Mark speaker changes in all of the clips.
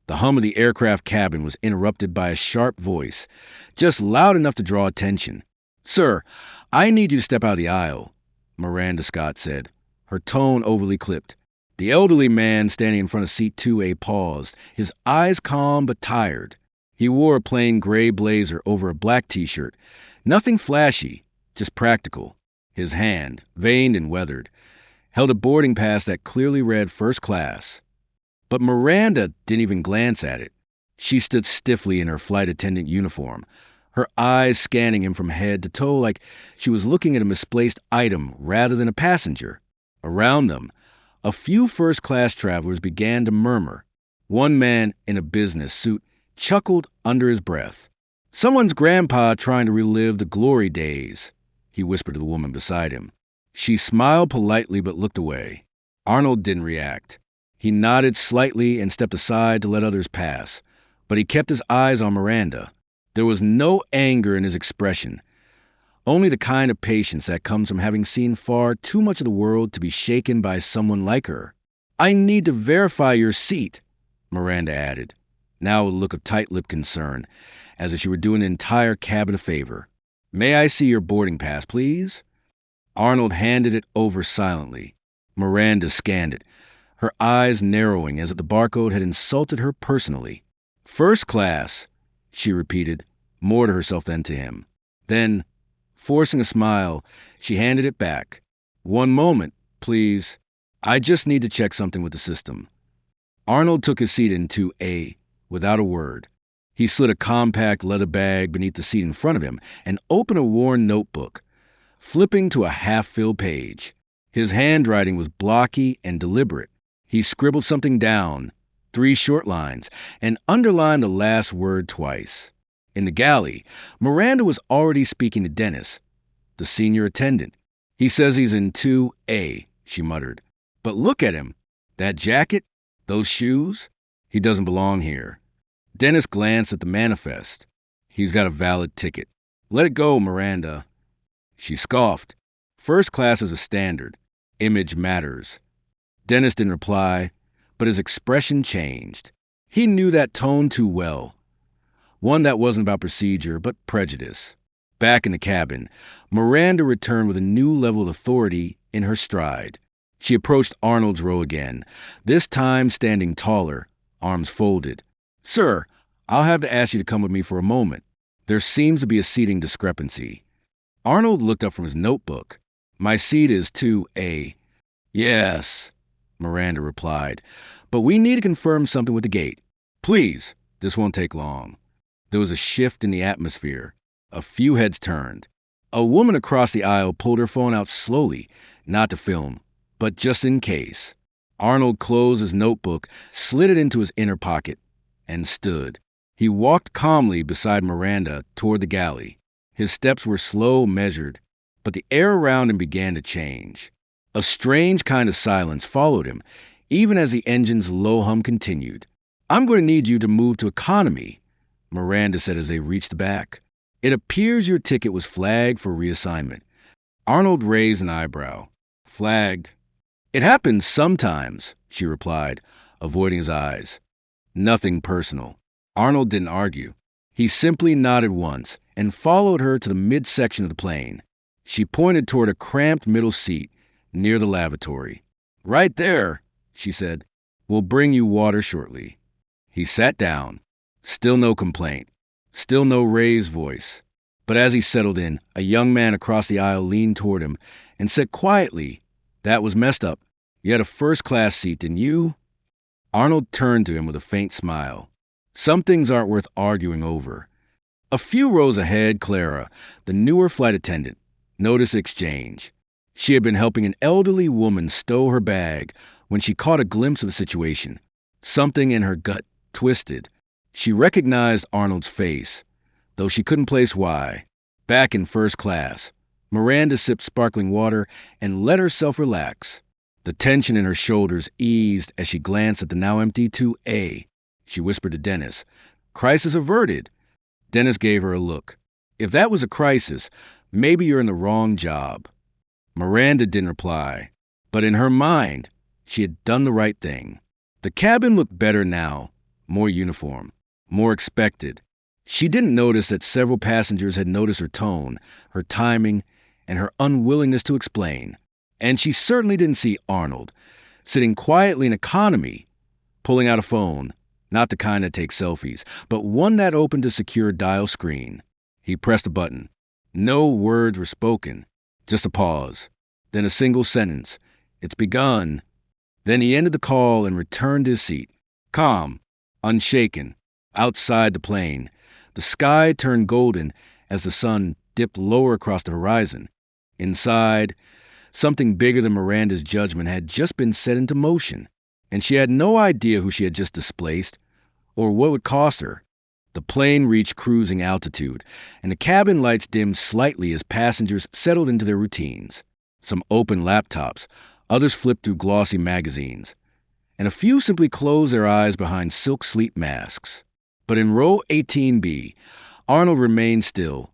Speaker 1: The hum of the aircraft cabin was interrupted by a sharp voice, just loud enough to draw attention. "Sir, I need you to step out of the aisle," Miranda Scott said, her tone overly clipped. The elderly man standing in front of seat 2A paused, his eyes calm but tired. He wore a plain gray blazer over a black t-shirt. Nothing flashy, just practical. His hand, veined and weathered, held a boarding pass that clearly read first class. But Miranda didn't even glance at it. She stood stiffly in her flight attendant uniform, her eyes scanning him from head to toe like she was looking at a misplaced item rather than a passenger. Around them, a few first-class travelers began to murmur. One man in a business suit chuckled under his breath. "Someone's grandpa trying to relive the glory days," he whispered to the woman beside him. She smiled politely but looked away. Arnold didn't react. He nodded slightly and stepped aside to let others pass, but he kept his eyes on Miranda. There was no anger in his expression, only the kind of patience that comes from having seen far too much of the world to be shaken by someone like her. "I need to verify your seat," Miranda added, now with a look of tight-lipped concern, as if she were doing the entire cabin a favor. "May I see your boarding pass, please?" Arnold handed it over silently. Miranda scanned it, her eyes narrowing as if the barcode had insulted her personally. "First class," she repeated, more to herself than to him. Then, forcing a smile, she handed it back. "One moment, please. I just need to check something with the system." Arnold took his seat in 2A without a word. He slid a compact leather bag beneath the seat in front of him and opened a worn notebook, flipping to a half-filled page. His handwriting was blocky and deliberate. He scribbled something down, 3 short lines, and underlined the last word twice. In the galley, Miranda was already speaking to Dennis, the senior attendant. "He says he's in 2A, she muttered. "But look at him. That jacket, those shoes. He doesn't belong here." Dennis glanced at the manifest. "He's got a valid ticket." "Let it go, Miranda." She scoffed. "First class is a standard. Image matters." Dennis didn't reply, but his expression changed. He knew that tone too well. One that wasn't about procedure, but prejudice. Back in the cabin, Miranda returned with a new level of authority in her stride. She approached Arnold's row again, this time standing taller, arms folded. "Sir, I'll have to ask you to come with me for a moment. There seems to be a seating discrepancy." Arnold looked up from his notebook. "My seat is 2A. "Yes," Miranda replied, "but we need to confirm something with the gate. Please, this won't take long." There was a shift in the atmosphere. A few heads turned. A woman across the aisle pulled her phone out slowly, not to film, but just in case. Arnold closed his notebook, slid it into his inner pocket, and stood. He walked calmly beside Miranda toward the galley. His steps were slow, measured, but the air around him began to change. A strange kind of silence followed him, even as the engine's low hum continued. "I'm going to need you to move to economy," Miranda said as they reached the back. "It appears your ticket was flagged for reassignment." Arnold raised an eyebrow. "Flagged?" "It happens sometimes," she replied, avoiding his eyes. "Nothing personal." Arnold didn't argue. He simply nodded once and followed her to the midsection of the plane. She pointed toward a cramped middle seat near the lavatory. "Right there," she said. "We'll bring you water shortly." He sat down. Still no complaint. Still no raised voice. But as he settled in, a young man across the aisle leaned toward him and said quietly, "That was messed up. You had a first-class seat, didn't you?" Arnold turned to him with a faint smile. "Some things aren't worth arguing over." A few rows ahead, Clara, the newer flight attendant, noticed the exchange. She had been helping an elderly woman stow her bag when she caught a glimpse of the situation. Something in her gut twisted. She recognized Arnold's face, though she couldn't place why. Back in first class, Miranda sipped sparkling water and let herself relax. The tension in her shoulders eased as she glanced at the now empty 2A. She whispered to Dennis, "Crisis averted." Dennis gave her a look. "If that was a crisis, maybe you're in the wrong job." Miranda didn't reply, but in her mind, she had done the right thing. The cabin looked better now, more uniform, more expected. She didn't notice that several passengers had noticed her tone, her timing, and her unwillingness to explain. And she certainly didn't see Arnold, sitting quietly in economy, pulling out a phone, not the kind that takes selfies, but one that opened a secure dial screen. He pressed a button. No words were spoken, just a pause, then a single sentence. "It's begun." Then he ended the call and returned to his seat. Calm, unshaken, outside the plane. The sky turned golden as the sun dipped lower across the horizon. Inside, something bigger than Miranda's judgment had just been set into motion, and she had no idea who she had just displaced or what it would cost her. The plane reached cruising altitude, and the cabin lights dimmed slightly as passengers settled into their routines. Some opened laptops, others flipped through glossy magazines, and a few simply closed their eyes behind silk sleep masks. But in row 18B, Arnold remained still,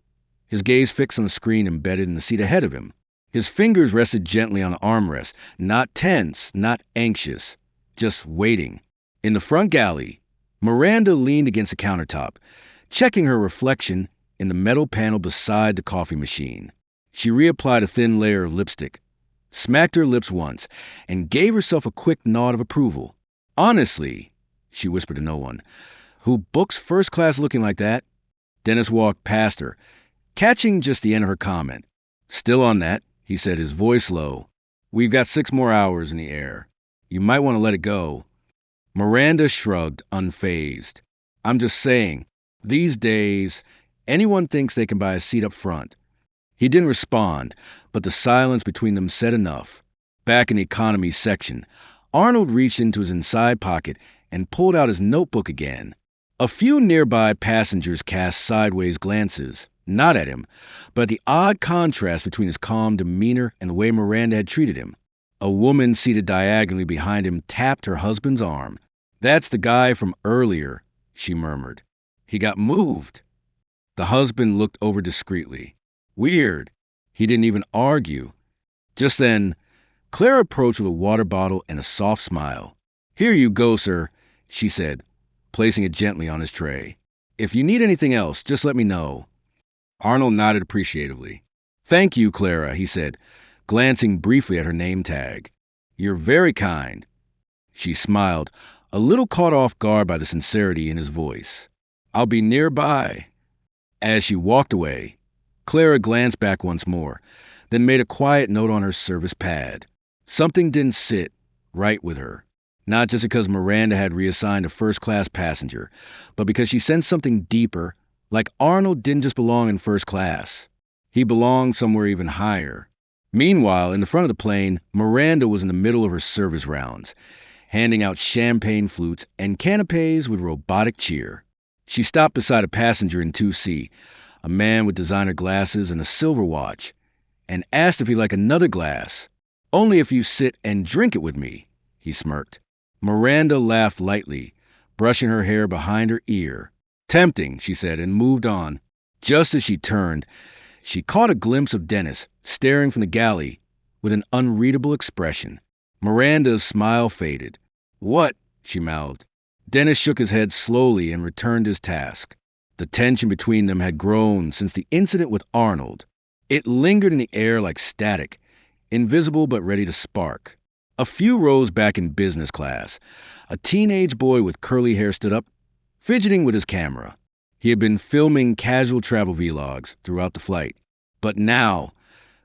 Speaker 1: his gaze fixed on the screen embedded in the seat ahead of him. His fingers rested gently on the armrest, not tense, not anxious, just waiting. In the front galley, Miranda leaned against the countertop, checking her reflection in the metal panel beside the coffee machine. She reapplied a thin layer of lipstick, smacked her lips once, and gave herself a quick nod of approval. "Honestly," she whispered to no one, "who books first class looking like that?" Dennis walked past her, catching just the end of her comment. "Still on that," he said, his voice low. "We've got 6 more hours in the air. You might want to let it go." Miranda shrugged, unfazed. "I'm just saying, these days, anyone thinks they can buy a seat up front." He didn't respond, but the silence between them said enough. Back in the economy section, Arnold reached into his inside pocket and pulled out his notebook again. A few nearby passengers cast sideways glances, not at him, but at the odd contrast between his calm demeanor and the way Miranda had treated him. A woman seated diagonally behind him tapped her husband's arm. "That's the guy from earlier," she murmured. "He got moved." The husband looked over discreetly. Weird. He didn't even argue. Just then, Claire approached with a water bottle and a soft smile. "Here you go, sir," she said, placing it gently on his tray. "If you need anything else, just let me know." Arnold nodded appreciatively. "Thank you, Clara," he said, glancing briefly at her name tag. "You're very kind." She smiled, a little caught off guard by the sincerity in his voice. "I'll be nearby." As she walked away, Clara glanced back once more, then made a quiet note on her service pad. Something didn't sit right with her. Not just because Miranda had reassigned a first-class passenger, but because she sensed something deeper, like Arnold didn't just belong in first class. He belonged somewhere even higher. Meanwhile, in the front of the plane, Miranda was in the middle of her service rounds, handing out champagne flutes and canapes with robotic cheer. She stopped beside a passenger in 2C, a man with designer glasses and a silver watch, and asked if he'd like another glass. "Only if you sit and drink it with me," he smirked. Miranda laughed lightly, brushing her hair behind her ear. "Tempting," she said, and moved on. Just as she turned, she caught a glimpse of Dennis, staring from the galley with an unreadable expression. Miranda's smile faded. "What?" she mouthed. Dennis shook his head slowly and returned to his task. The tension between them had grown since the incident with Arnold. It lingered in the air like static, invisible but ready to spark. A few rows back in business class, a teenage boy with curly hair stood up, fidgeting with his camera. He had been filming casual travel vlogs throughout the flight. But now,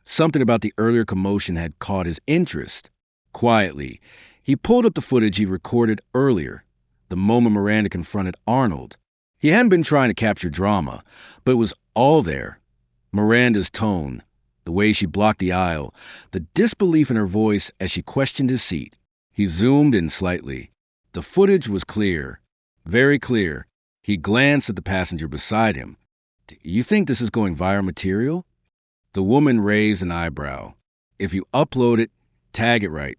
Speaker 1: something about the earlier commotion had caught his interest. Quietly, he pulled up the footage he recorded earlier, the moment Miranda confronted Arnold. He hadn't been trying to capture drama, but it was all there. Miranda's tone, the way she blocked the aisle, the disbelief in her voice as she questioned his seat. He zoomed in slightly. The footage was clear, very clear. He glanced at the passenger beside him. "You think this is going viral material?" The woman raised an eyebrow. "If you upload it, tag it right."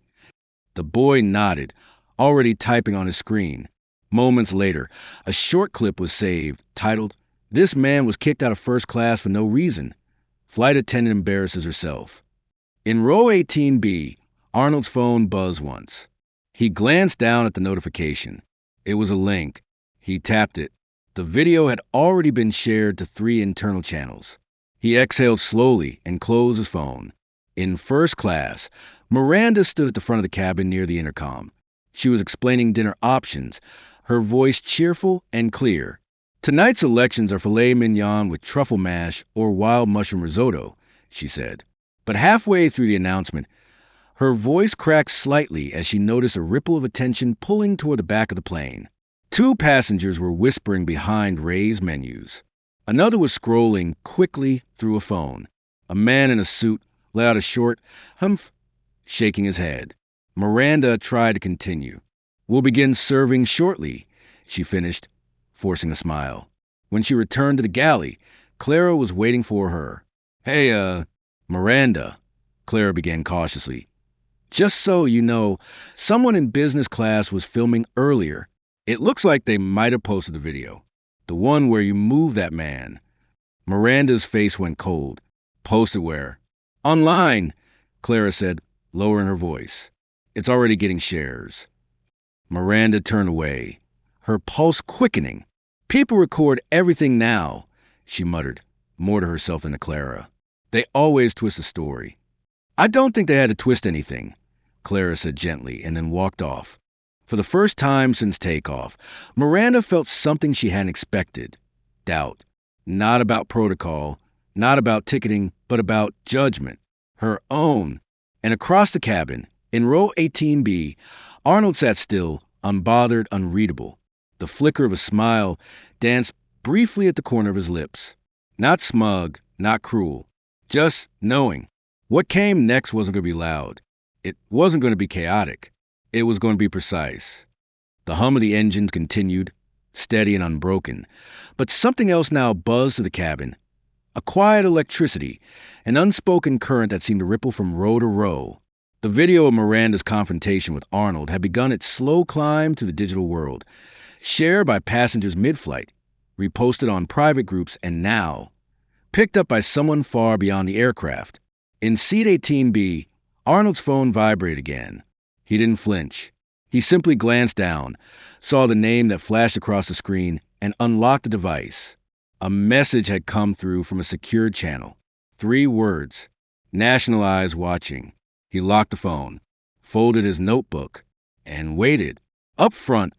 Speaker 1: The boy nodded, already typing on his screen. Moments later, a short clip was saved, titled, "This man was kicked out of first class for no reason. Flight attendant embarrasses herself." In row 18B, Arnold's phone buzzed once. He glanced down at the notification. It was a link, He tapped it. The video had already been shared to 3 internal channels. He exhaled slowly and closed his phone. In first class, Miranda stood at the front of the cabin near the intercom. She was explaining dinner options, her voice cheerful and clear. Tonight's selections are filet mignon with truffle mash or wild mushroom risotto, she said. But halfway through the announcement, her voice cracked slightly as she noticed a ripple of attention pulling toward the back of the plane. 2 passengers were whispering behind Ray's menus. Another was scrolling quickly through a phone. A man in a suit let out a short humph, shaking his head. Miranda tried to continue. "We'll begin serving shortly," she finished, forcing a smile. When she returned to the galley, Clara was waiting for her. "Hey, Miranda," Clara began cautiously. "Just so you know, someone in business class was filming earlier. It looks like they might have posted the video. The one where you move that man." Miranda's face went cold. "Posted where?" "Online," Clara said, lowering her voice. "It's already getting shares." Miranda turned away, her pulse quickening. "People record everything now," she muttered, more to herself than to Clara. "They always twist the story." "I don't think they had to twist anything," Clara said gently, and then walked off. For the first time since takeoff, Miranda felt something she hadn't expected. Doubt. Not about protocol, not about ticketing, but about judgment. Her own. And across the cabin, in row 18B, Arnold sat still, unbothered, unreadable. The flicker of a smile danced briefly at the corner of his lips. Not smug, not cruel. Just knowing. What came next wasn't going to be loud. It wasn't going to be chaotic. It was going to be precise. The hum of the engines continued, steady and unbroken. But something else now buzzed through the cabin. A quiet electricity, an unspoken current that seemed to ripple from row to row. The video of Miranda's confrontation with Arnold had begun its slow climb to the digital world, shared by passengers mid-flight, reposted on private groups, and now picked up by someone far beyond the aircraft. In seat 18B, Arnold's phone vibrated again. He didn't flinch. He simply glanced down, saw the name that flashed across the screen, and unlocked the device. A message had come through from a secured channel. 3 words. National Eyes Watching. He locked the phone, folded his notebook, and waited. Up front,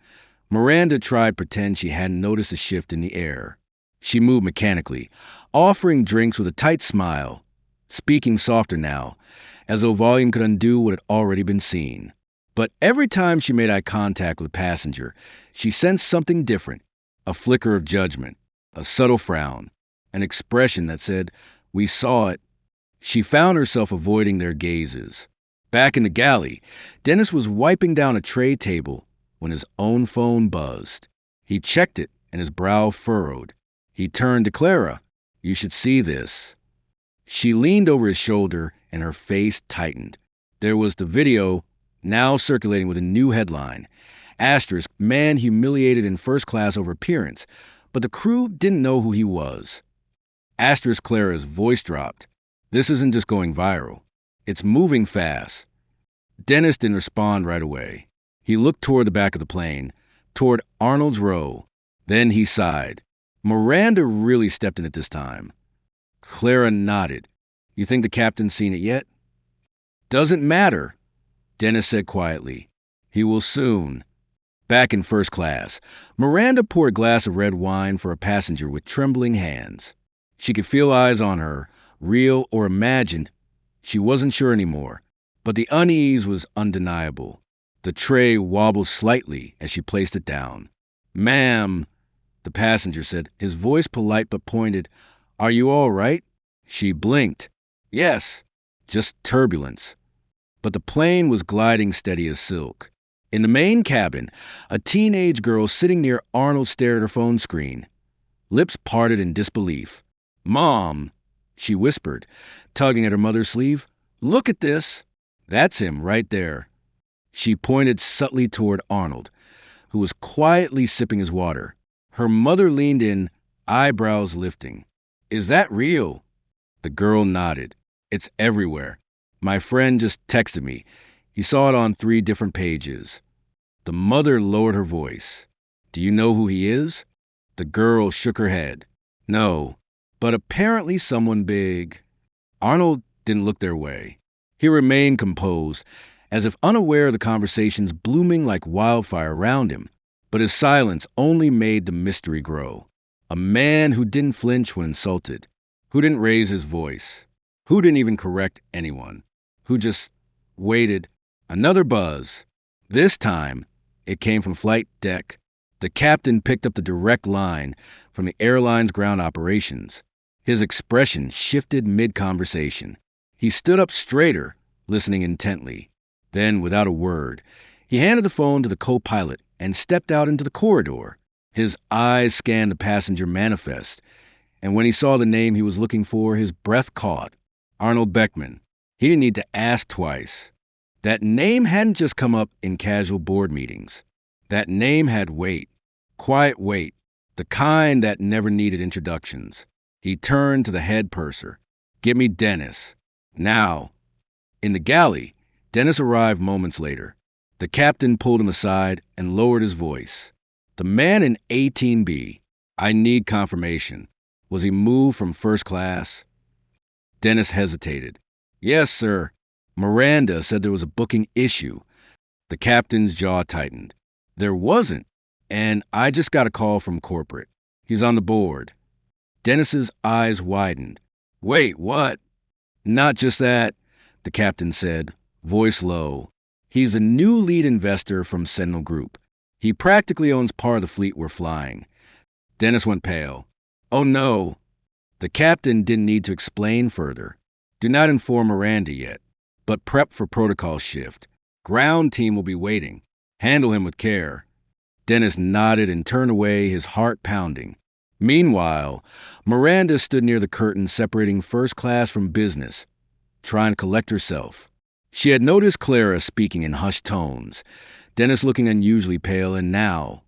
Speaker 1: Miranda tried to pretend she hadn't noticed a shift in the air. She moved mechanically, offering drinks with a tight smile, speaking softer now, as though volume could undo what had already been seen. But every time she made eye contact with a passenger, she sensed something different. A flicker of judgment, a subtle frown, an expression that said, "We saw it." She found herself avoiding their gazes. Back in the galley, Dennis was wiping down a tray table when his own phone buzzed. He checked it, and his brow furrowed. He turned to Clara. "You should see this." She leaned over his shoulder, and her face tightened. There was the video, now circulating with a new headline. Asterisk, man humiliated in first class over appearance, but the crew didn't know who he was. Asterisk, Clara's voice dropped. "This isn't just going viral. It's moving fast." Dennis didn't respond right away. He looked toward the back of the plane, toward Arnold's row. Then he sighed. Miranda really stepped in at this time. Clara nodded. "You think the captain's seen it yet?" "Doesn't matter," Dennis said quietly. "He will soon." Back in first class, Miranda poured a glass of red wine for a passenger with trembling hands. She could feel eyes on her, real or imagined. She wasn't sure anymore, but the unease was undeniable. The tray wobbled slightly as she placed it down. "Ma'am," the passenger said, his voice polite but pointed. "Are you all right?" She blinked. "Yes, just turbulence." But the plane was gliding steady as silk. In the main cabin, a teenage girl sitting near Arnold stared at her phone screen, lips parted in disbelief. "Mom," she whispered, tugging at her mother's sleeve. "Look at this." "That's him right there." She pointed subtly toward Arnold, who was quietly sipping his water. Her mother leaned in, eyebrows lifting. "Is that real?" The girl nodded. "It's everywhere. My friend just texted me. He saw it on 3 different pages." The mother lowered her voice. Do you know who he is? The girl shook her head. No, but apparently someone big. Arnold didn't look their way. He remained composed, as if unaware of the conversations blooming like wildfire around him. But his silence only made the mystery grow. A man who didn't flinch when insulted, who didn't raise his voice, who didn't even correct anyone, who just waited. Another buzz. This time, it came from flight deck. The captain picked up the direct line from the airline's ground operations. His expression shifted mid-conversation. He stood up straighter, listening intently. Then, without a word, he handed the phone to the co-pilot and stepped out into the corridor. His eyes scanned the passenger manifest, and when he saw the name he was looking for, his breath caught. Arnold Beckman. He didn't need to ask twice. That name hadn't just come up in casual board meetings. That name had weight. Quiet weight, the kind that never needed introductions. He turned to the head purser. Get me Dennis. Now. In the galley, Dennis arrived moments later. The captain pulled him aside and lowered his voice. The man in 18B. I need confirmation. Was he moved from first class? Dennis hesitated. Yes, sir. Miranda said there was a booking issue. The captain's jaw tightened. There wasn't. And I just got a call from corporate. He's on the board. Dennis's eyes widened. Wait, what? Not just that, the captain said, voice low. He's a new lead investor from Sentinel Group. He practically owns part of the fleet we're flying. Dennis went pale. Oh no. The captain didn't need to explain further. Do not inform Miranda yet, but prep for protocol shift. Ground team will be waiting. Handle him with care. Dennis nodded and turned away, his heart pounding. Meanwhile, Miranda stood near the curtain separating first class from business, trying to collect herself. She had noticed Clara speaking in hushed tones, Dennis looking unusually pale, and now,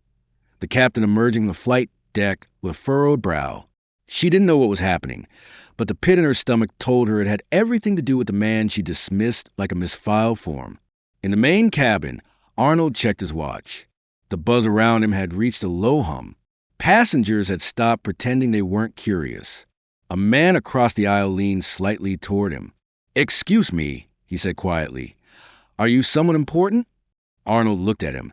Speaker 1: the captain emerging from the flight deck with furrowed brow. She didn't know what was happening, but the pit in her stomach told her it had everything to do with the man she dismissed like a misfiled form. In the main cabin, Arnold checked his watch. The buzz around him had reached a low hum. Passengers had stopped pretending they weren't curious. A man across the aisle leaned slightly toward him. Excuse me, he said quietly. Are you someone important? Arnold looked at him,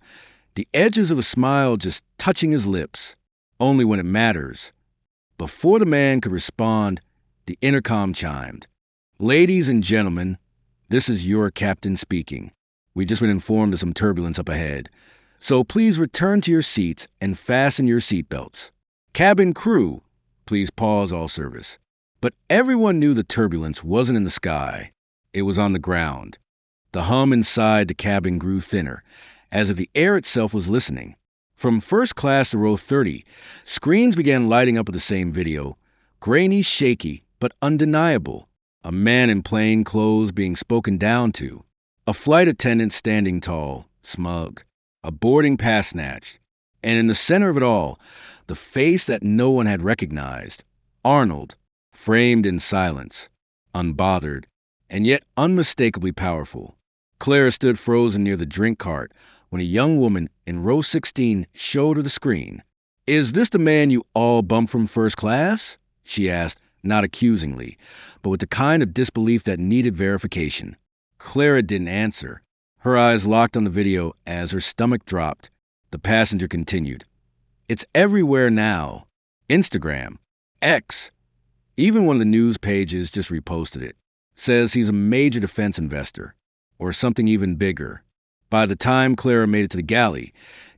Speaker 1: the edges of a smile just touching his lips. Only when it matters. Before the man could respond, the intercom chimed. Ladies and gentlemen, this is your captain speaking. We've just been informed of some turbulence up ahead. So please return to your seats and fasten your seatbelts. Cabin crew, please pause all service. But everyone knew the turbulence wasn't in the sky. It was on the ground. The hum inside the cabin grew thinner, as if the air itself was listening. From first class to row 30, screens began lighting up with the same video, grainy, shaky, but undeniable. A man in plain clothes being spoken down to. A flight attendant standing tall, smug. A boarding pass snatched, and in the center of it all, the face that no one had recognized, Arnold, framed in silence, unbothered, and yet unmistakably powerful. Clara stood frozen near the drink cart when a young woman in row 16 showed her the screen. Is this the man you all bumped from first class? She asked, not accusingly, but with the kind of disbelief that needed verification. Clara didn't answer. Her eyes locked on the video as her stomach dropped. The passenger continued. It's everywhere now. Instagram. X. Even one of the news pages just reposted it. Says he's a major defense investor. Or something even bigger. By the time Clara made it to the galley,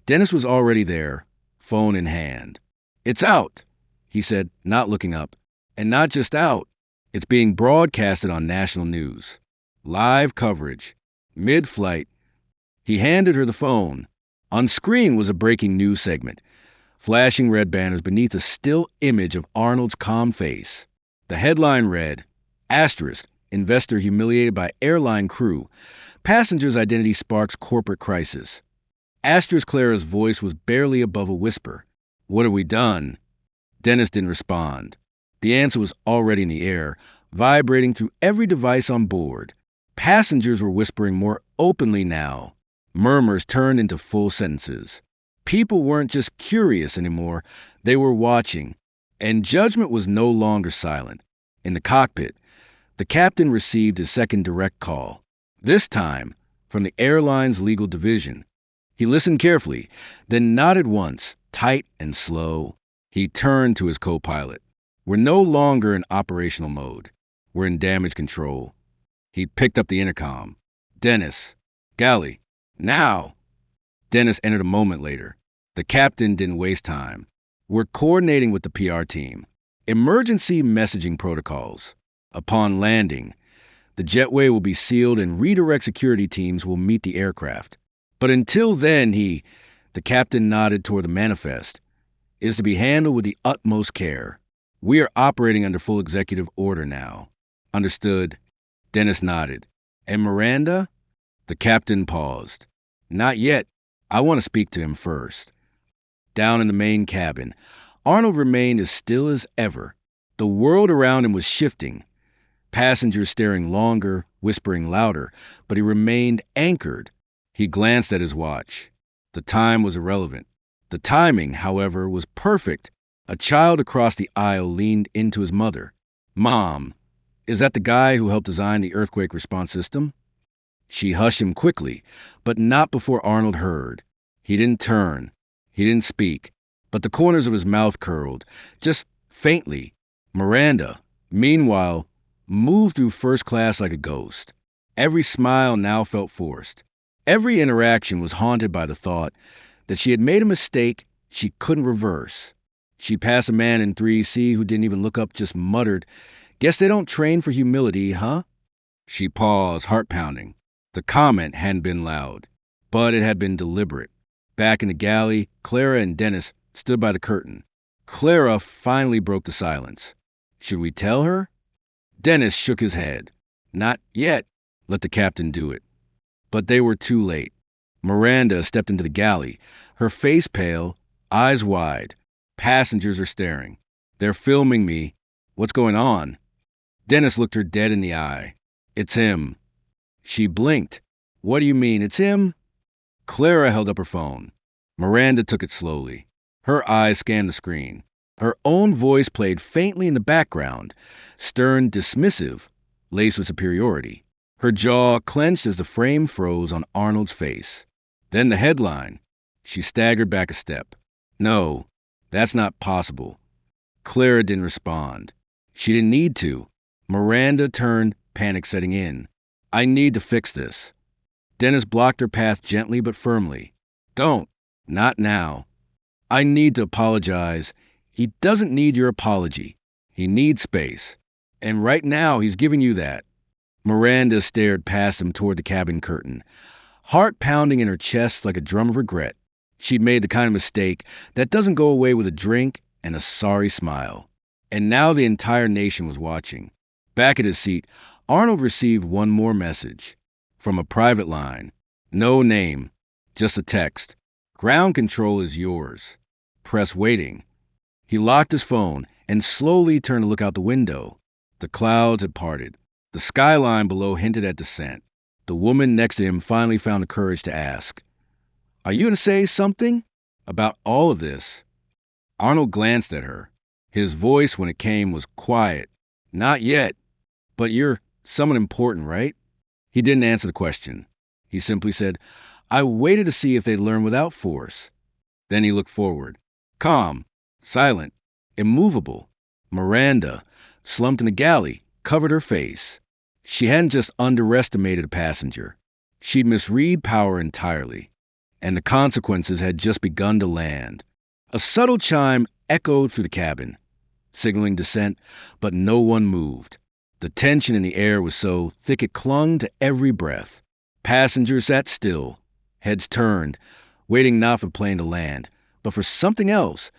Speaker 1: Dennis was already there, phone in hand. It's out, he said, not looking up. And not just out. It's being broadcasted on national news. Live coverage. Mid-flight, he handed her the phone. On screen was a breaking news segment, flashing red banners beneath a still image of Arnold's calm face. The headline read, Asterisk, investor humiliated by airline crew. Passenger's identity sparks corporate crisis. Asterisk Clara's voice was barely above a whisper. What have we done? Dennis didn't respond. The answer was already in the air, vibrating through every device on board. Passengers were whispering more openly now. Murmurs turned into full sentences. People weren't just curious anymore, they were watching. And judgment was no longer silent. In the cockpit, the captain received his second direct call, this time from the airline's legal division. He listened carefully, then nodded once, tight and slow. He turned to his co-pilot. We're no longer in operational mode. We're in damage control. He picked up the intercom. Dennis. Galley. Now. Dennis entered a moment later. The captain didn't waste time. We're coordinating with the PR team. Emergency messaging protocols. Upon landing, the jetway will be sealed and redirect security teams will meet the aircraft. But until then, the captain nodded toward the manifest, is to be handled with the utmost care. We are operating under full executive order now. Understood. Dennis nodded. And Miranda? The captain paused. Not yet. I want to speak to him first. Down in the main cabin, Arnold remained as still as ever. The world around him was shifting. Passengers staring longer, whispering louder, but he remained anchored. He glanced at his watch. The time was irrelevant. The timing, however, was perfect. A child across the aisle leaned into his mother. Mom, is that the guy who helped design the earthquake response system? She hushed him quickly, but not before Arnold heard. He didn't turn. He didn't speak, but the corners of his mouth curled, just faintly. Miranda, meanwhile, moved through first class like a ghost. Every smile now felt forced. Every interaction was haunted by the thought that she had made a mistake she couldn't reverse. She passed a man in 3C who didn't even look up, just muttered, "Guess they don't train for humility, huh?" She paused, heart pounding. The comment hadn't been loud, but it had been deliberate. Back in the galley, Clara and Dennis stood by the curtain. Clara finally broke the silence. Should we tell her? Dennis shook his head. Not yet. Let the captain do it. But they were too late. Miranda stepped into the galley, her face pale, eyes wide. Passengers are staring. They're filming me. What's going on? Dennis looked her dead in the eye. It's him. She blinked. What do you mean, it's him? Clara held up her phone. Miranda took it slowly. Her eyes scanned the screen. Her own voice played faintly in the background, stern, dismissive, laced with superiority. Her jaw clenched as the frame froze on Arnold's face. Then the headline. She staggered back a step. No, that's not possible. Clara didn't respond. She didn't need to. Miranda turned, panic setting in. I need to fix this. Dennis blocked her path gently but firmly. Don't. Not now. I need to apologize. He doesn't need your apology. He needs space. And right now he's giving you that. Miranda stared past him toward the cabin curtain, heart pounding in her chest like a drum of regret. She'd made the kind of mistake that doesn't go away with a drink and a sorry smile. And now the entire nation was watching. Back at his seat, Arnold received one more message. From a private line. No name. Just a text. Ground control is yours. Press waiting. He locked his phone and slowly turned to look out the window. The clouds had parted. The skyline below hinted at descent. The woman next to him finally found the courage to ask, Are you going to say something about all of this? Arnold glanced at her. His voice, when it came, was quiet. Not yet. But you're someone important, right? He didn't answer the question. He simply said, I waited to see if they'd learn without force. Then he looked forward. Calm, silent, immovable. Miranda, slumped in the galley, covered her face. She hadn't just underestimated a passenger. She'd misread power entirely. And the consequences had just begun to land. A subtle chime echoed through the cabin, signaling descent, but no one moved. The tension in the air was so thick it clung to every breath. Passengers sat still, heads turned, waiting not for the plane to land, but for something else,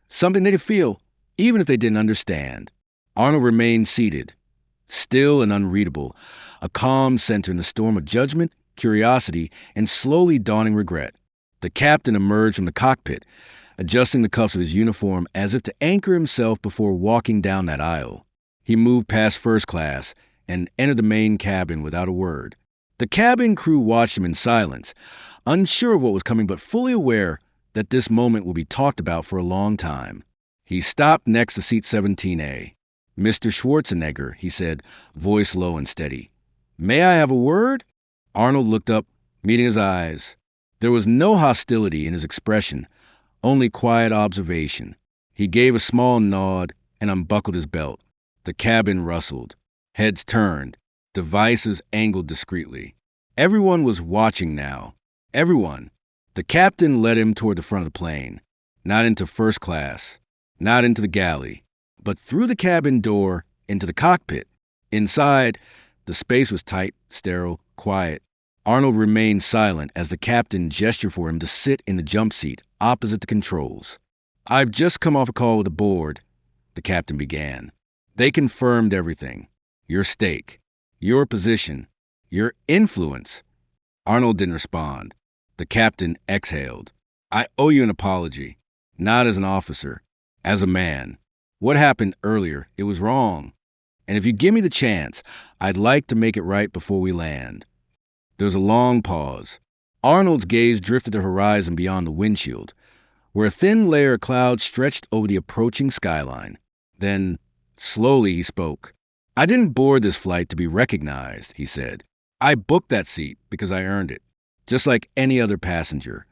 Speaker 1: something they could feel, even if they didn't understand. Arnold remained seated, still and unreadable, a calm center in the storm of judgment, curiosity, and slowly dawning regret. The captain emerged from the cockpit, adjusting the cuffs of his uniform as if to anchor himself before walking down that aisle. He moved past first class and entered the main cabin without a word. The cabin crew watched him in silence, unsure of what was coming but fully aware that this moment will be talked about for a long time. He stopped next to seat 17A. Mr. Schwarzenegger, he said, voice low and steady. May I have a word? Arnold looked up, meeting his eyes. There was no hostility in his expression, only quiet observation. He gave a small nod and unbuckled his belt. The cabin rustled. Heads turned. Devices angled discreetly. Everyone was watching now. Everyone. The captain led him toward the front of the plane. Not into first class. Not into the galley. But through the cabin door into the cockpit. Inside, the space was tight, sterile, quiet. Arnold remained silent as the captain gestured for him to sit in the jump seat opposite the controls. I've just come off a call with the board, the captain began. They confirmed everything. Your stake, your position, your influence. Arnold didn't respond. The captain exhaled. I owe you an apology. Not as an officer, as a man. What happened earlier, it was wrong. And if you give me the chance, I'd like to make it right before we land. There was a long pause. Arnold's gaze drifted to the horizon beyond the windshield, where a thin layer of cloud stretched over the approaching skyline. Then, slowly he spoke. I didn't board this flight to be recognized, he said. I booked that seat because I earned it, just like any other passenger.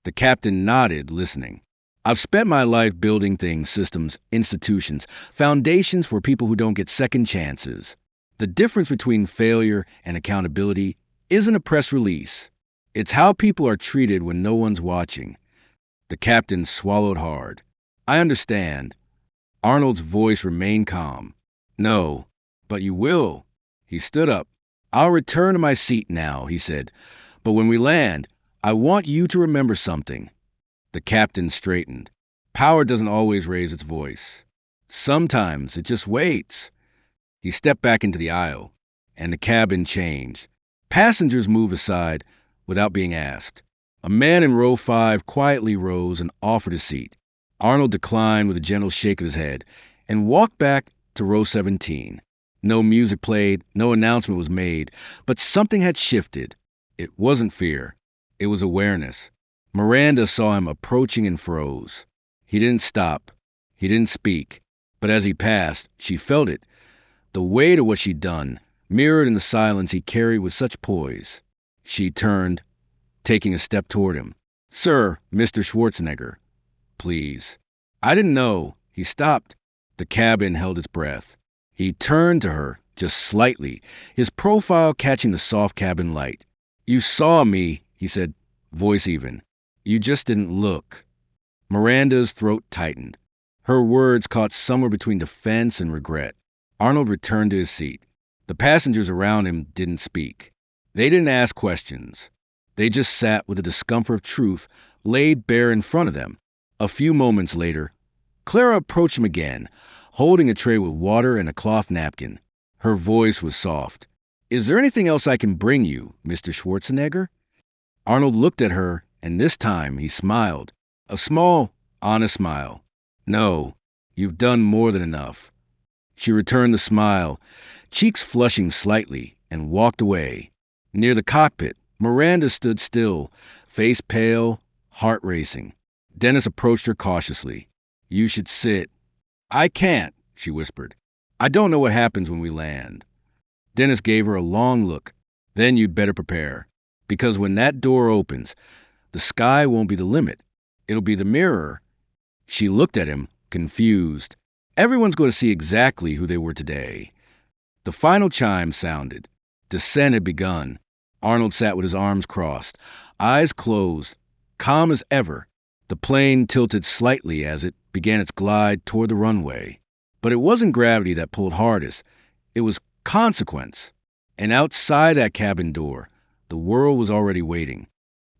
Speaker 1: The captain nodded, listening. I've spent my life building things, systems, institutions, foundations for people who don't get second chances. The difference between failure and accountability isn't a press release. It's how people are treated when no one's watching. The captain swallowed hard. I understand. Arnold's voice remained calm. No, but you will. He stood up. I'll return to my seat now, he said. But when we land, I want you to remember something. The captain straightened. Power doesn't always raise its voice. Sometimes it just waits. He stepped back into the aisle, and the cabin changed. Passengers moved aside without being asked. A man in row 5 quietly rose and offered a seat. Arnold declined with a gentle shake of his head and walked back to row 17. No music played, no announcement was made, but something had shifted. It wasn't fear. It was awareness. Miranda saw him approaching and froze. He didn't stop. He didn't speak. But as he passed, she felt it. The weight of what she'd done, mirrored in the silence he carried with such poise. She turned, taking a step toward him. Sir, Mr. Schwarzenegger. Please. I didn't know. He stopped. The cabin held its breath. He turned to her, just slightly, his profile catching the soft cabin light. You saw me, he said, voice even. You just didn't look. Miranda's throat tightened. Her words caught somewhere between defense and regret. Arnold returned to his seat. The passengers around him didn't speak. They didn't ask questions. They just sat with the discomfort of truth laid bare in front of them. A few moments later, Clara approached him again, holding a tray with water and a cloth napkin. Her voice was soft. Is there anything else I can bring you, Mr. Schwarzenegger? Arnold looked at her, and this time he smiled. A small, honest smile. No, you've done more than enough. She returned the smile, cheeks flushing slightly, and walked away. Near the cockpit, Miranda stood still, face pale, heart racing. Dennis approached her cautiously. You should sit. I can't, she whispered. I don't know what happens when we land. Dennis gave her a long look. Then you'd better prepare. Because when that door opens, the sky won't be the limit. It'll be the mirror. She looked at him, confused. Everyone's going to see exactly who they were today. The final chime sounded. Descent had begun. Arnold sat with his arms crossed, eyes closed, calm as ever. The plane tilted slightly as it began its glide toward the runway. But it wasn't gravity that pulled hardest. It was consequence. And outside that cabin door, the world was already waiting.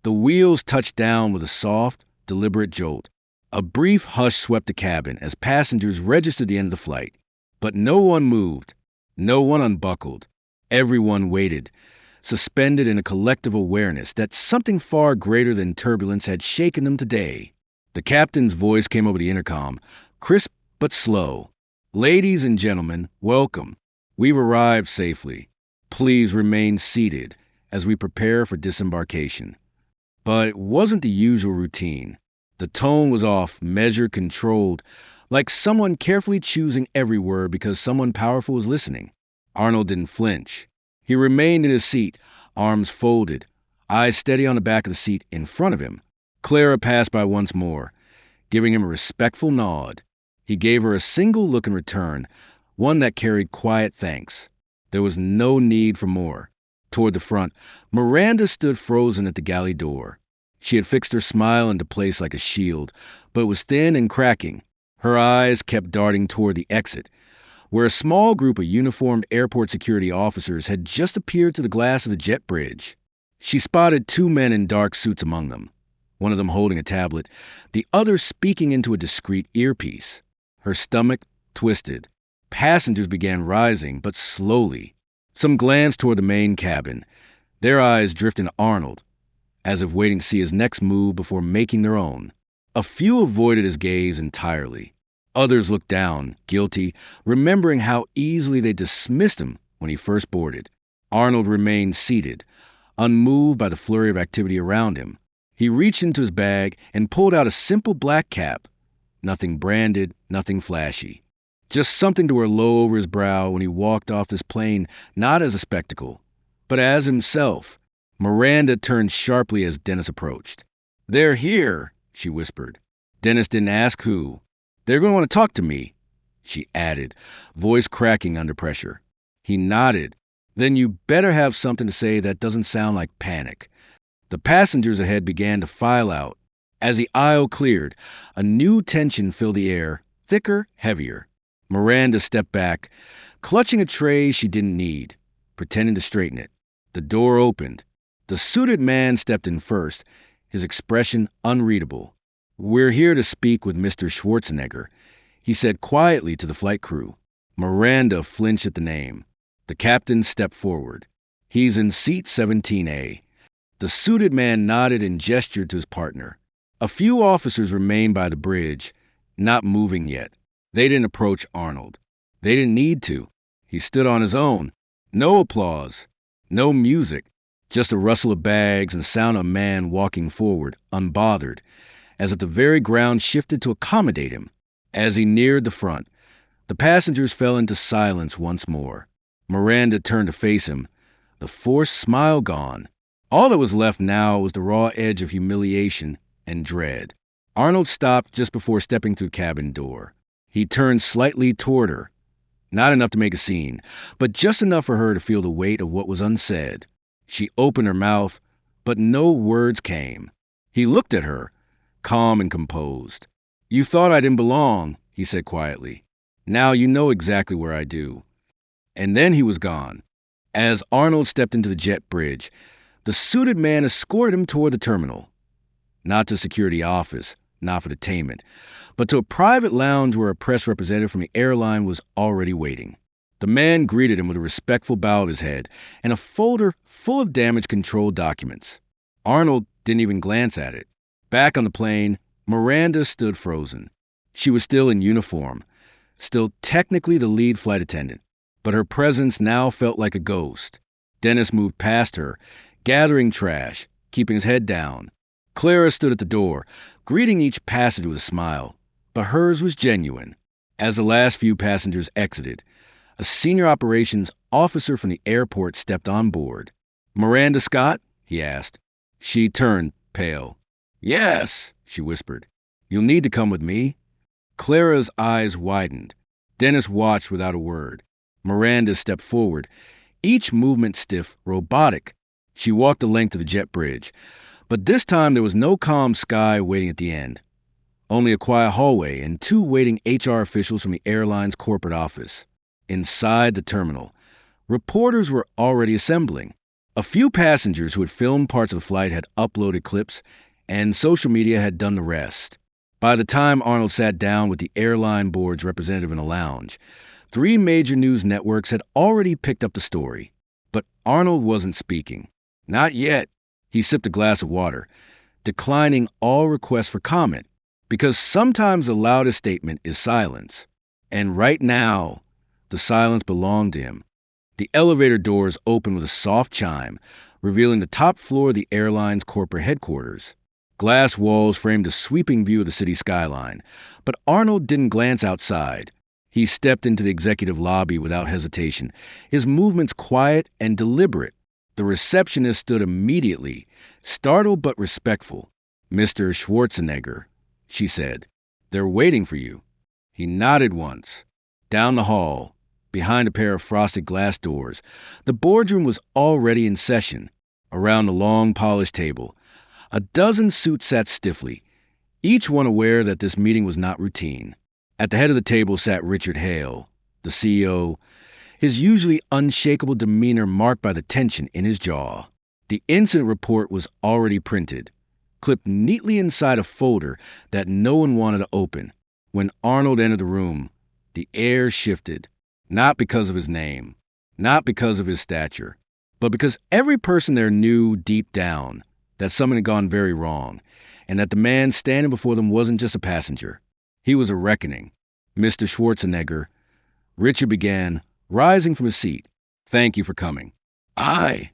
Speaker 1: The wheels touched down with a soft, deliberate jolt. A brief hush swept the cabin as passengers registered the end of the flight. But no one moved. No one unbuckled. Everyone waited, suspended in a collective awareness that something far greater than turbulence had shaken them today. The captain's voice came over the intercom, crisp but slow. Ladies and gentlemen, welcome. We've arrived safely. Please remain seated as we prepare for disembarkation. But it wasn't the usual routine. The tone was off, measured, controlled, like someone carefully choosing every word because someone powerful was listening. Arnold didn't flinch. He remained in his seat, arms folded, eyes steady on the back of the seat in front of him. Clara passed by once more, giving him a respectful nod. He gave her a single look in return, one that carried quiet thanks. There was no need for more. Toward the front, Miranda stood frozen at the galley door. She had fixed her smile into place like a shield, but it was thin and cracking. Her eyes kept darting toward the exit, where a small group of uniformed airport security officers had just appeared through the glass of the jet bridge. She spotted two men in dark suits among them, one of them holding a tablet, the other speaking into a discreet earpiece. Her stomach twisted. Passengers began rising, but slowly. Some glanced toward the main cabin, their eyes drifting to Arnold, as if waiting to see his next move before making their own. A few avoided his gaze entirely. Others looked down, guilty, remembering how easily they dismissed him when he first boarded. Arnold remained seated, unmoved by the flurry of activity around him. He reached into his bag and pulled out a simple black cap. Nothing branded, nothing flashy. Just something to wear low over his brow when he walked off this plane, not as a spectacle, but as himself. Miranda turned sharply as Dennis approached. "They're here," she whispered. Dennis didn't ask who. "They're going to want to talk to me," she added, voice cracking under pressure. He nodded. "Then you better have something to say that doesn't sound like panic." The passengers ahead began to file out. As the aisle cleared, a new tension filled the air, thicker, heavier. Miranda stepped back, clutching a tray she didn't need, pretending to straighten it. The door opened. The suited man stepped in first, his expression unreadable. "We're here to speak with Mr. Schwarzenegger," he said quietly to the flight crew. Miranda flinched at the name. The captain stepped forward. "He's in seat 17A. The suited man nodded and gestured to his partner. A few officers remained by the bridge, not moving yet. They didn't approach Arnold. They didn't need to. He stood on his own. No applause. No music. Just a rustle of bags and sound of a man walking forward, unbothered, as if the very ground shifted to accommodate him. As he neared the front, the passengers fell into silence once more. Miranda turned to face him, the forced smile gone. All that was left now was the raw edge of humiliation and dread. Arnold stopped just before stepping through the cabin door. He turned slightly toward her. Not enough to make a scene, but just enough for her to feel the weight of what was unsaid. She opened her mouth, but no words came. He looked at her, calm and composed. "You thought I didn't belong," he said quietly. "Now you know exactly where I do." And then he was gone. As Arnold stepped into the jet bridge, the suited man escorted him toward the terminal. Not to the security office, not for detainment, but to a private lounge where a press representative from the airline was already waiting. The man greeted him with a respectful bow of his head and a folder full of damage control documents. Arnold didn't even glance at it. Back on the plane, Miranda stood frozen. She was still in uniform, still technically the lead flight attendant, but her presence now felt like a ghost. Dennis moved past her, gathering trash, keeping his head down. Clara stood at the door, greeting each passenger with a smile, but hers was genuine. As the last few passengers exited, a senior operations officer from the airport stepped on board. "Miranda Scott?" he asked. She turned pale. "Yes," she whispered. "You'll need to come with me." Clara's eyes widened. Dennis watched without a word. Miranda stepped forward, each movement stiff, robotic. She walked the length of the jet bridge, but this time there was no calm sky waiting at the end. Only a quiet hallway and two waiting HR officials from the airline's corporate office. Inside the terminal, reporters were already assembling. A few passengers who had filmed parts of the flight had uploaded clips, and social media had done the rest. By the time Arnold sat down with the airline board's representative in the lounge, 3 major news networks had already picked up the story. But Arnold wasn't speaking. Not yet. He sipped a glass of water, declining all requests for comment, because sometimes the loudest statement is silence. And right now, the silence belonged to him. The elevator doors opened with a soft chime, revealing the top floor of the airline's corporate headquarters. Glass walls framed a sweeping view of the city skyline, but Arnold didn't glance outside. He stepped into the executive lobby without hesitation, his movements quiet and deliberate. The receptionist stood immediately, startled but respectful. "Mr. Schwarzenegger," she said. "They're waiting for you." He nodded once. Down the hall, behind a pair of frosted glass doors, the boardroom was already in session. Around the long, polished table, a dozen suits sat stiffly, each one aware that this meeting was not routine. At the head of the table sat Richard Hale, the CEO, his usually unshakable demeanor marked by the tension in his jaw. The incident report was already printed, clipped neatly inside a folder that no one wanted to open. When Arnold entered the room, the air shifted, not because of his name, not because of his stature, but because every person there knew deep down that something had gone very wrong, and that the man standing before them wasn't just a passenger. He was a reckoning. "Mr. Schwarzenegger," Richard began, rising from his seat. "Thank you for coming." "Aye."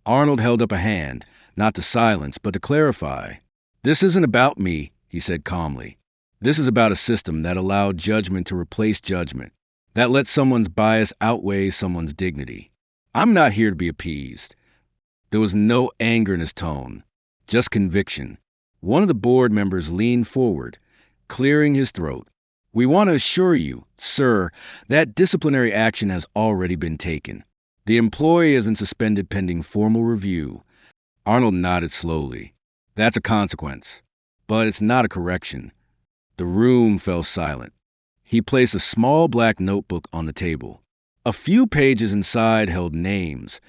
Speaker 1: Arnold held up a hand, not to silence, but to clarify. "This isn't about me," he said calmly. "This is about a system that allowed judgment to replace judgment, that let someone's bias outweigh someone's dignity. I'm not here to be appeased." There was no anger in his tone, just conviction. One of the board members leaned forward, clearing his throat. "We want to assure you, sir, that disciplinary action has already been taken. The employee has been suspended pending formal review." Arnold nodded slowly. "That's a consequence, but it's not a correction." The room fell silent. He placed a small black notebook on the table. A few pages inside held names,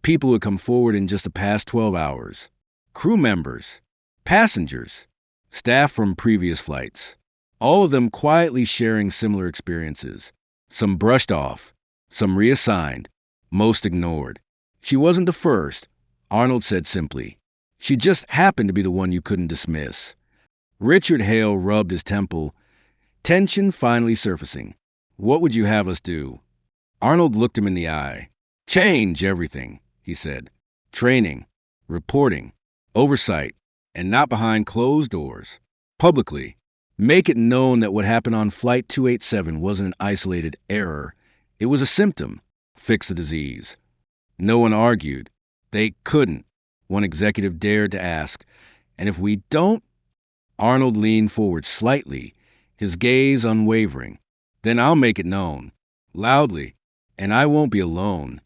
Speaker 1: people who had come forward in just the past 12 hours. Crew members, passengers, staff from previous flights. All of them quietly sharing similar experiences. Some brushed off, some reassigned, most ignored. "She wasn't the first," Arnold said simply. "She just happened to be the one you couldn't dismiss." Richard Hale rubbed his temple, tension finally surfacing. "What would you have us do?" Arnold looked him in the eye. "Change everything," he said. "Training, reporting, oversight, and not behind closed doors. Publicly. Make it known that what happened on Flight 287 wasn't an isolated error. It was a symptom. Fix the disease." No one argued. They couldn't. One executive dared to ask, "And if we don't?" Arnold leaned forward slightly, his gaze unwavering. "Then I'll make it known. Loudly. And I won't be alone."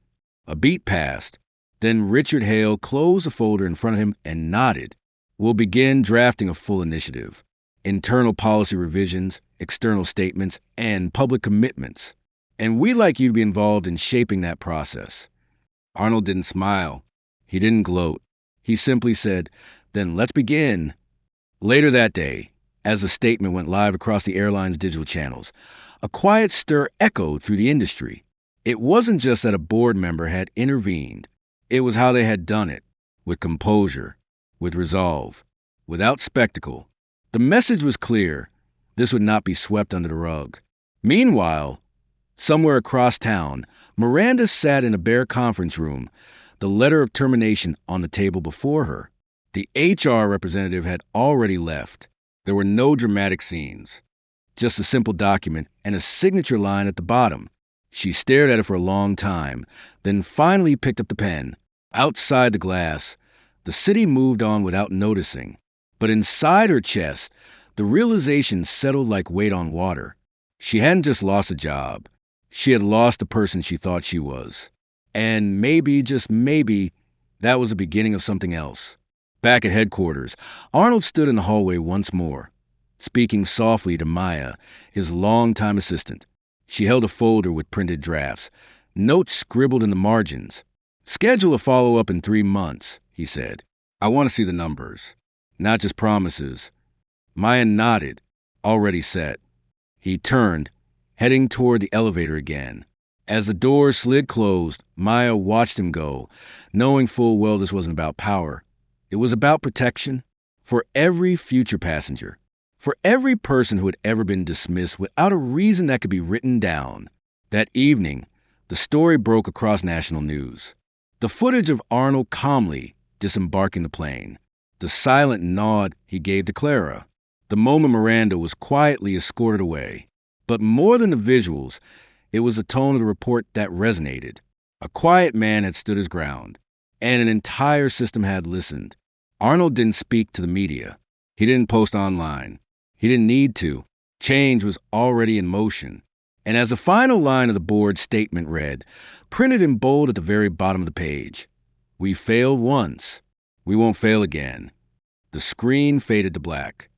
Speaker 1: A beat passed. Then Richard Hale closed the folder in front of him and nodded. "We'll begin drafting a full initiative. Internal policy revisions, external statements, and public commitments. And we'd like you to be involved in shaping that process." Arnold didn't smile. He didn't gloat. He simply said, "Then let's begin." Later that day, as the statement went live across the airline's digital channels, a quiet stir echoed through the industry. It wasn't just that a board member had intervened. It was how they had done it, with composure, with resolve, without spectacle. The message was clear. This would not be swept under the rug. Meanwhile, somewhere across town, Miranda sat in a bare conference room, the letter of termination on the table before her. The HR representative had already left. There were no dramatic scenes, just a simple document and a signature line at the bottom. She stared at it for a long time, then finally picked up the pen. Outside the glass, the city moved on without noticing. But inside her chest, the realization settled like weight on water. She hadn't just lost a job. She had lost the person she thought she was. And maybe, just maybe, that was the beginning of something else. Back at headquarters, Arnold stood in the hallway once more, speaking softly to Maya, his longtime assistant. She held a folder with printed drafts, notes scribbled in the margins. "Schedule a follow-up in 3 months," he said. "I want to see the numbers. Not just promises." Maya nodded, already set. He turned, heading toward the elevator again. As the door slid closed, Maya watched him go, knowing full well this wasn't about power. It was about protection for every future passenger, for every person who had ever been dismissed without a reason that could be written down. That evening, the story broke across national news. The footage of Arnold calmly disembarking the plane. the silent nod he gave to Clara, the moment Miranda was quietly escorted away. But more than the visuals, it was the tone of the report that resonated. A quiet man had stood his ground, and an entire system had listened. Arnold didn't speak to the media. He didn't post online. He didn't need to. Change was already in motion. And as the final line of the board's statement read, printed in bold at the very bottom of the page, "We failed once. We won't fail again." The screen faded to black.